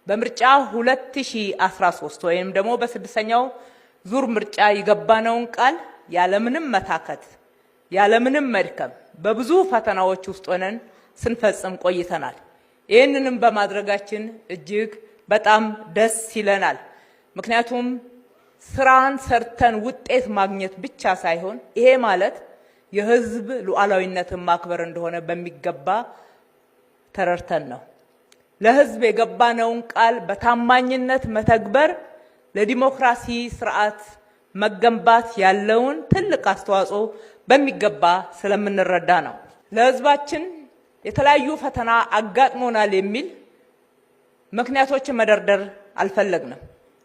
በምርጫ 2013 ወይም ደግሞ በስድስተኛው ዙር ምርጫ የገባነውን ቃል ያለምንም መታከት ያለምንም መድከም በብዙ ፈተናዎች ውስጥ ሆነን ስንፈጽም ቆይተናል። ይህንንም በማድረጋችን እጅግ በጣም ደስ ይለናል። ምክንያቱም ስራን ሰርተን ውጤት ማግኘት ብቻ ሳይሆን ይሄ ማለት የህዝብ ሉዓላዊነትን ማክበር እንደሆነ በሚገባ ተረድተን ነው። ለህዝብ የገባነውን ቃል በታማኝነት መተግበር ለዲሞክራሲ ስርዓት መገንባት ያለውን ትልቅ አስተዋጽኦ በሚገባ ስለምንረዳ ነው። ለህዝባችን የተለያዩ ፈተና አጋጥሞናል የሚል ምክንያቶችን መደርደር አልፈለግንም።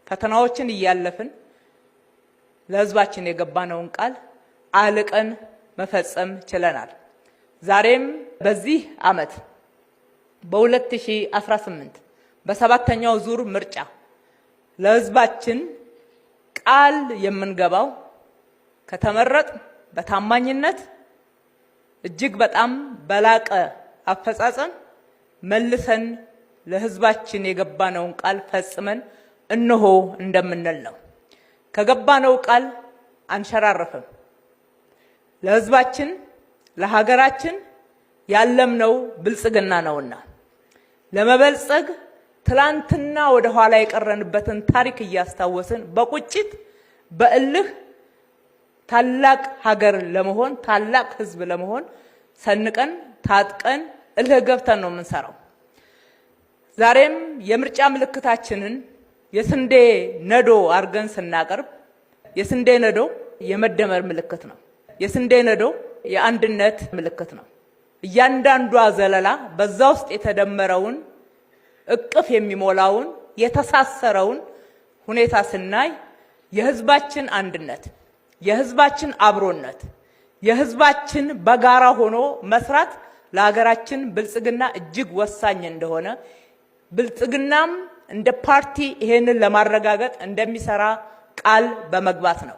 ፈተናዎችን እያለፍን ለህዝባችን የገባነውን ቃል አልቀን መፈጸም ችለናል። ዛሬም በዚህ ዓመት በ2018 በሰባተኛው ዙር ምርጫ ለህዝባችን ቃል የምንገባው ከተመረጥ በታማኝነት እጅግ በጣም በላቀ አፈጻጸም መልሰን ለህዝባችን የገባነውን ቃል ፈጽመን እነሆ እንደምንል ነው። ከገባነው ቃል አንሸራረፍም። ለህዝባችን ለሀገራችን ያለምነው ብልጽግና ነውና ለመበልጸግ ትላንትና ወደ ኋላ የቀረንበትን ታሪክ እያስታወስን በቁጭት በእልህ ታላቅ ሀገር ለመሆን ታላቅ ህዝብ ለመሆን ሰንቀን ታጥቀን እልህ ገብተን ነው የምንሰራው። ዛሬም የምርጫ ምልክታችንን የስንዴ ነዶ አርገን ስናቀርብ የስንዴ ነዶ የመደመር ምልክት ነው። የስንዴ ነዶ የአንድነት ምልክት ነው። እያንዳንዷ ዘለላ በዛ ውስጥ የተደመረውን እቅፍ የሚሞላውን የተሳሰረውን ሁኔታ ስናይ የህዝባችን አንድነት፣ የህዝባችን አብሮነት፣ የህዝባችን በጋራ ሆኖ መስራት ለሀገራችን ብልጽግና እጅግ ወሳኝ እንደሆነ ብልጽግናም እንደ ፓርቲ ይሄንን ለማረጋገጥ እንደሚሰራ ቃል በመግባት ነው።